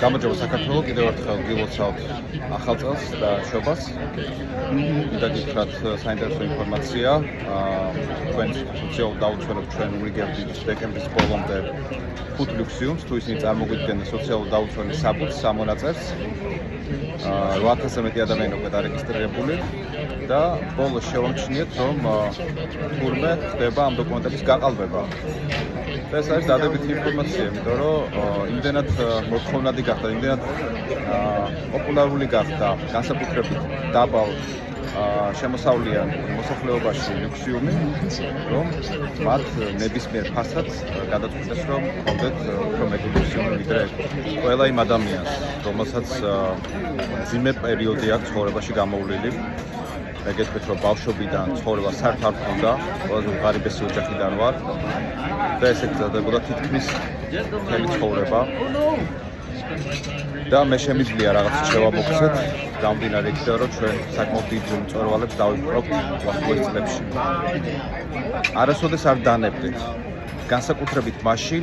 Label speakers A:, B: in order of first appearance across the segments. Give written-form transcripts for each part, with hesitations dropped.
A: გამარჯობა საქართველო, კიდევ ერთხელ გილოცავთ ახალ წელს და შობას. მინდა გითხრათ საინტერესო ინფორმაცია. თქვენ სოციალურ დაუცველებს ჩვენ ვიგებდით დეკემბრის ბოლომდე 5 ლუქსიუმს, თუ ისინი წარმოგვიდგენენ სოციალურ დაუცველის საბუთს, სამონაწერს. 800-ზე მეტი ადამიანი უკვე დარეგისტრირებული და ბოლოს შევამჩნიეთ, რომ თურმე ხდება ამ დოკუმენტების გაყალბება. ეს არის დადებითი ინფორმაცია, იმიტომ რომ იმდენად მოთხოვნადი გახდა, იმდენად პოპულარული გახდა, განსაკუთრებით დაბალ შემოსავლიან მოსახლეობაში ლუქსიუმი, რომ მათ ნებისმიერ ფასად გადაწყვიტეს, რომ ჰქონდეთ უფრო მეტი ლუქსიუმი, ვიდრე ყველა იმ ადამიანს, რომელსაც მძიმე პერიოდი აქვს ცხოვრებაში გამოვლილი. მეგეთქვით, რომ ბავშვობიდან ცხოვრება საერთოდ არ ჰქონდა, ყველაზე უღარიბესი ოჯახიდან ვარ და ესე გრძელდებოდა თითქმის მთელი ცხოვრება. და მე შემიძლია რაღაც შევამოქცეთ, გამომდინარე იქიდან, რომ ჩვენ საკმაოდ დიდ მწვერვალებს დავიპყრობთ ვახტულის წლებში. არასოდეს არ დანებდით, განსაკუთრებით მაშინ,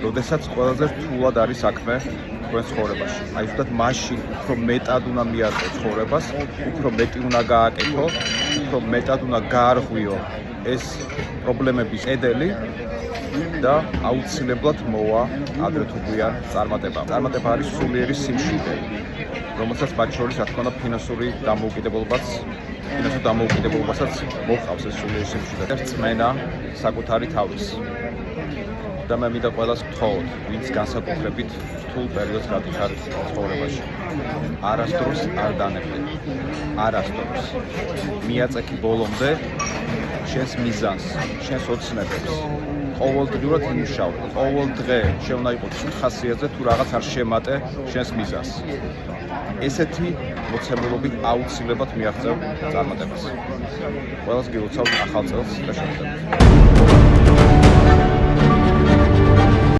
A: როდესაც ყველაზე რთულად არის საქმე თქვენ ცხოვრებაში. აი ზუსტად მაშინ უფრო მეტად უნდა მიარყო ცხოვრებას, უფრო მეტი უნდა გააკეთო, უფრო მეტად უნდა გაარღვიო ეს პრობლემების ედელი და აუცილებლად მოვა ადრე თუ გვიან წარმატება. წარმატება არის სულიერი სიმშვიდე, რომელსაც მათ შორის რა თქმა უნდა ფინანსური დამოუკიდებლობასაც მოჰყავს ეს სულიერი სიმშვიდე. რწმენა საკუთარი თავის. და მე მინდა ყველას გთხოვოთ, ვინც განსაკუთრებით რთულ პერიოდს გადიხართ ცხოვრებაში. არასდროს არ დანებდეთ. არასდროს. მიაწექი ბოლომდე შენს მიზანს, შენს ოცნებებს. ყოველდღიურად იმუშაო. ყოველ დღე შეუნა იყოს ხასიათზე თუ რაღაც არ შემატე შენს მიზანს. ესეთი მოცემულობით აუცილებლად მიაღწევ წარმატებას. ყველას გილოცავთ ახალ წელს და შევხვდებით.